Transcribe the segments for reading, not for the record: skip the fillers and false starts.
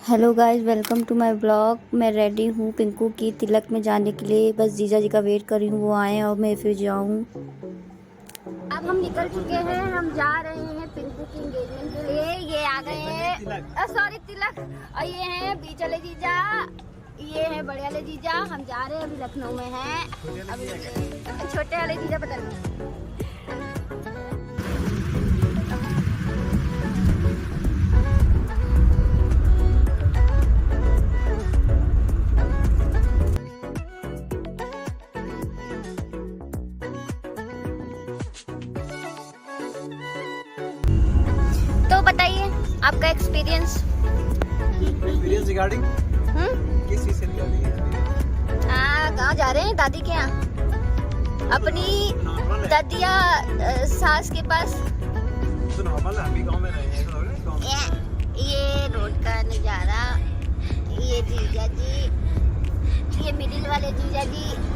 Hello guys, welcome to my blog. मैं ready हूँ पिंकू की तिलक में जाने के लिए। बस जीजा जी का वेट कर रही हूँ, वो आए और मैं फिर जाऊँ। अब हम निकल चुके हैं, हम जा रहे हैं पिंकू की एंगेजमेंट के लिए। ये आ गए हैं, सॉरी तिलक। और ये हैं बीच वाले जीजा, ये हैं बड़े वाले जीजा। हम जा रहे हैं, अभी लखनऊ में हैं। अभी छोटे वाले जीजा पता नहीं। तो बताइए आपका एक्सपीरियंस रिगार्डिंग किस चीज से रिगार्डिंग है? कहाँ जा रहे हैं? दादी के यहाँ, अपनी दादिया सास के पास। तो नॉर्मल है, हम भी गांव में रहे हैं, गांव में। ये रोड का नज़ारा, ये जीजा जी, ये मिडिल वाले जीजा जी।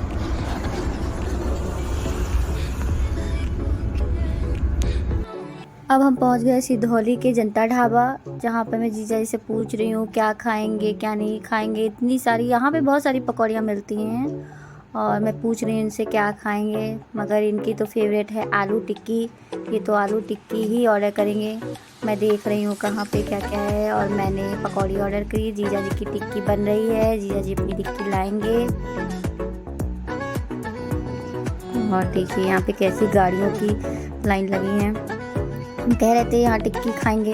अब हम पहुंच गए सिधौली के जनता ढाबा, जहां पे मैं जीजा जी से पूछ रही हूँ क्या खाएंगे क्या नहीं खाएंगे। इतनी सारी यहाँ पे बहुत सारी पकौड़ियाँ मिलती हैं और मैं पूछ रही हूँ इनसे क्या खाएंगे, मगर इनकी तो फेवरेट है आलू टिक्की। ये तो आलू टिक्की ही ऑर्डर करेंगे। मैं देख रही हूँ कहाँ पे क्या क्या है और मैंने पकौड़ी ऑर्डर करी। जीजा जी की टिक्की बन रही है, जीजा जी अपनी टिक्की लाएंगे। और देखिए यहाँ पे कैसी गाड़ियों की लाइन लगी है। हम कह रहे थे यहाँ टिक्की खाएंगे,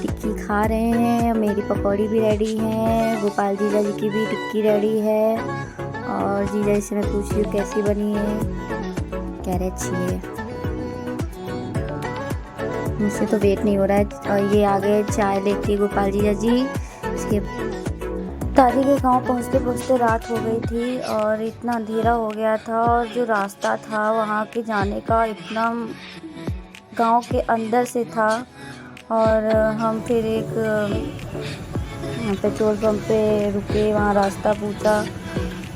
टिक्की खा रहे हैं। मेरी पकौड़ी भी रेडी है, गोपाल जीजा जी की भी टिक्की रेडी है। और जीजा जी से मैं पूछ रही हूँ कैसी बनी है, कह रहे अच्छी है। मुझसे तो वेट नहीं हो रहा है। और ये आ गए चाय लेके गोपाल जीजा जी। इसके दादी के गांव पहुँचते पहुँचते रात हो गई थी और इतना अंधेरा हो गया था। और जो रास्ता था वहाँ के जाने का इतना गांव के अंदर से था। और हम फिर एक पेट्रोल पंप पे रुके, वहाँ रास्ता पूछा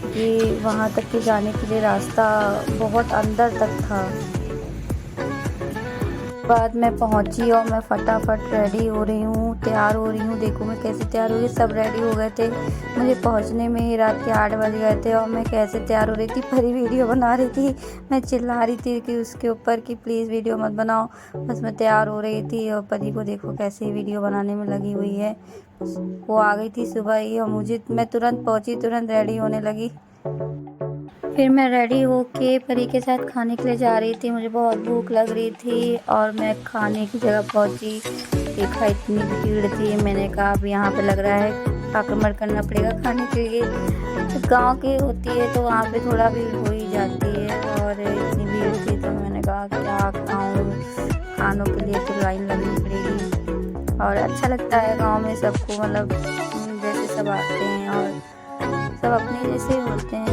कि वहाँ तक के जाने के लिए रास्ता बहुत अंदर तक था। बाद में पहुँची और मैं फटाफट रेडी हो रही हूँ, तैयार हो रही हूँ। देखो मैं कैसे तैयार हो गई, सब रेडी हो गए थे। मुझे पहुँचने में ही रात के 8 बज गए थे और मैं कैसे तैयार हो रही थी। परी वीडियो बना रही थी, मैं चिल्ला रही थी कि उसके ऊपर कि प्लीज़ वीडियो मत बनाओ। बस मैं तैयार हो रही थी और परी को देखो कैसे वीडियो बनाने में लगी हुई है। वो आ गई थी सुबह ही और मैं तुरंत पहुँची, तुरंत रेडी होने लगी। फिर मैं रेडी होके परी के साथ खाने के लिए जा रही थी। मुझे बहुत भूख लग रही थी और मैं खाने की जगह पहुंची। देखा इतनी भीड़ थी, मैंने कहा अब यहाँ पे लग रहा है आक्रमण करना पड़ेगा खाने के लिए। गांव की होती है तो वहाँ पे थोड़ा भीड़ हो ही जाती है और इतनी भीड़ थी तो मैंने कहा क्या खाऊँ, खानों के लिए तो लाइन लगनी पड़ेगी। और अच्छा लगता है गाँव में सबको, मतलब जैसे सब आते हैं और सब अपने जैसे होते हैं,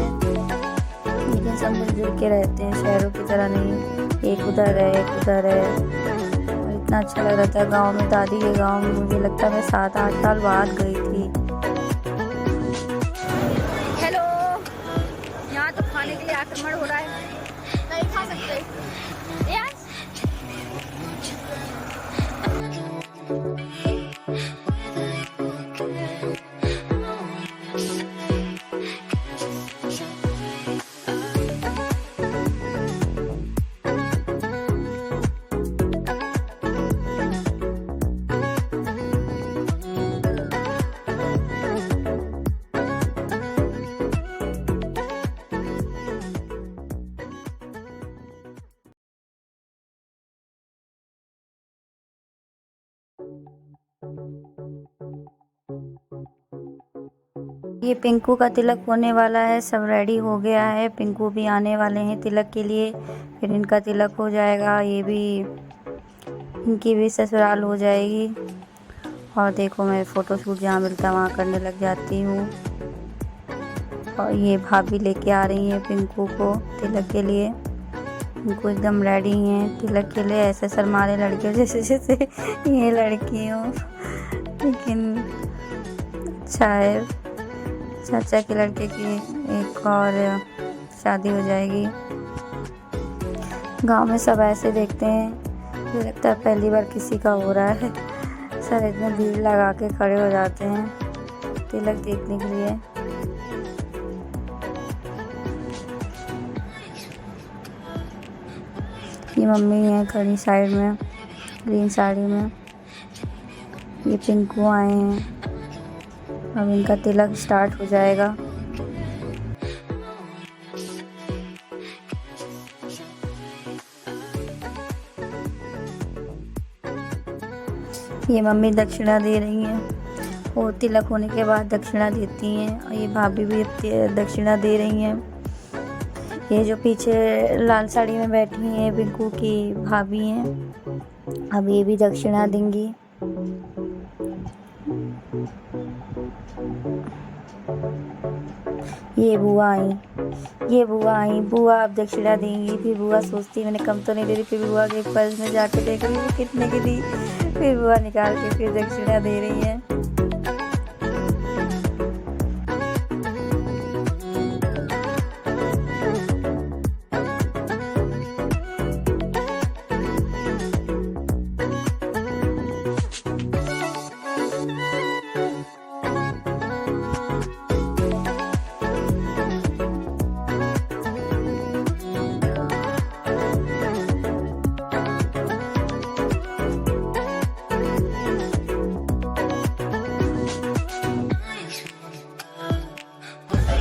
लेकिन सब मिलजुल के रहते हैं, शहरों की तरह नहीं एक उधर है एक उधर है। और इतना अच्छा लग रहा था गांव में। दादी के गांव में मुझे लगता है मैं 7-8 साल बाद गई थी। हेलो, यहाँ तो खाने के लिए आक्रमण हो रहा है, नहीं खा सकते यार। ये पिंकू का तिलक होने वाला है, सब रेडी हो गया है। पिंकू भी आने वाले हैं तिलक के लिए, फिर इनका तिलक हो जाएगा। ये भी, इनकी भी ससुराल हो जाएगी। और देखो मैं फ़ोटोशूट जहाँ मिलता है वहाँ करने लग जाती हूँ। और ये भाभी लेके आ रही हैं पिंकू को तिलक के लिए। पिंकू एकदम रेडी हैं तिलक के लिए, ऐसे शर्मा रहे लड़कियों जैसे जैसे ये लड़की हो, लेकिन अच्छा है। चाचा के लड़के की एक और शादी हो जाएगी। गांव में सब ऐसे देखते हैं, मुझे लगता है पहली बार किसी का हो रहा है। सब इतने भीड़ लगा के खड़े हो जाते हैं। तिलक देखने के लिए। ये मम्मी है खड़ी साइड में ग्रीन साड़ी में। ये पिंकू आए हैं, अब इनका तिलक स्टार्ट हो जाएगा। ये मम्मी दक्षिणा दे रही हैं और तिलक होने के बाद दक्षिणा देती हैं। और ये भाभी भी दक्षिणा दे रही हैं। ये जो पीछे लाल साड़ी में बैठी हैं पिंकू की भाभी हैं, अब ये भी दक्षिणा देंगी। ये बुआ आई, बुआ अब दक्षिणा देंगी। फिर बुआ सोचती मैंने कम तो नहीं दे रही, फिर बुआ के पर्स में जाके देख रही है कितने की दी, फिर बुआ निकाल के फिर दक्षिणा दे रही है।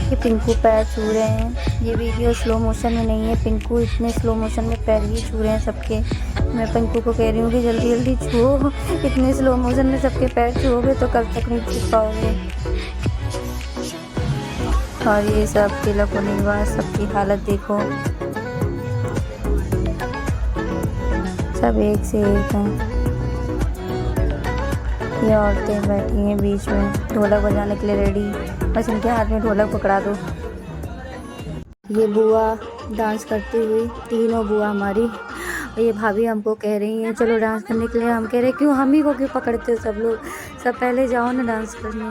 ये पिंकू पैर छू रहे हैं। ये वीडियो स्लो मोशन में नहीं है, पिंकू इतने स्लो मोशन में पैर ही छू रहे हैं सबके। मैं पिंकू को कह रही हूँ कि जल्दी जल्दी छुओ, इतने स्लो मोशन में सबके पैर छुओगे तो कब तक नहीं छू पाओगे। और ये सब तिलक होने के बाद सबकी हालत देखो, सब एक से एक हैं। ये औरतें बैठी हैं बीच में ढोलक बजाने के लिए रेडी, बस इनके हाथ में ढोलक पकड़ा दो। ये बुआ डांस करती हुई, तीनों बुआ हमारी। और ये भाभी हमको कह रही हैं चलो डांस करने के लिए। हम कह रहे हैं क्यों, हम ही को क्यों पकड़ते हो सब लोग, सब पहले जाओ ना डांस करने।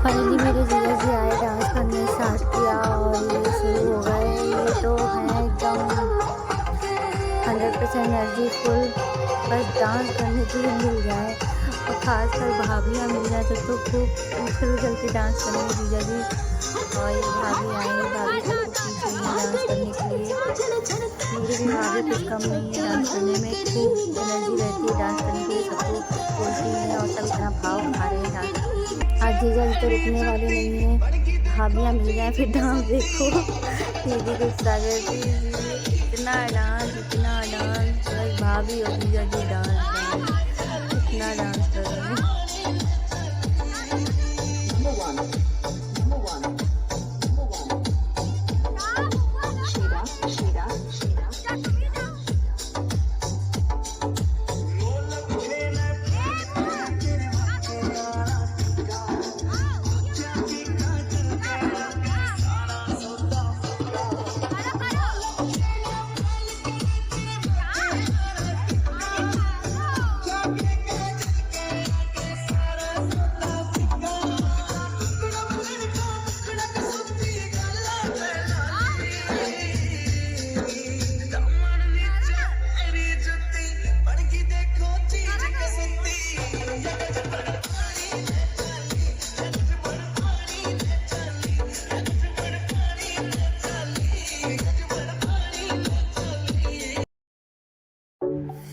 फाइनली मेरे जीजा जी आए, डांस करने स्टार्ट किया और ये शुरू हो गए। ये तो है एकदम 100% एनर्जी फुल, बस डांस करने के लिए मिल जाए और खासकर भाभियाँ मिल जाए तो खूब उछल के डांस करेंगे जीजा जी। और ये भाभी आई, भाभी सबको पीछे डांस करने के लिए। मेरी भी भाभी कुछ कम नहीं है डांस करने में, खूब एनर्जी रहती है डांस करने के लिए, सबको बोलती है और सब इतना भाव खा रहे हैं डांस। आज जीजा जी तो रुकने वाले नहीं हैं, भाभियाँ मिल जाए फिर डांस देखो। दीदी गुस्सा करती इतना डांस बस भाभी और जीजा जी डांस इतना डांस कर रहे हैं।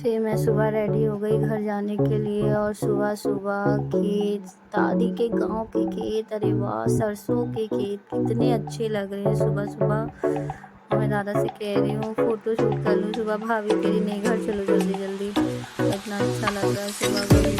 फिर मैं सुबह रेडी हो गई घर जाने के लिए। और सुबह सुबह खेत, दादी के गांव के खेत, अरे वाह सरसों के खेत कितने अच्छे लग रहे हैं सुबह सुबह। मैं दादा से कह रही हूँ फ़ोटो शूट कर लूँ सुबह, भाभी कह रही नहीं घर चलो जल्दी जल्दी, इतना अच्छा लग रहा है सुबह।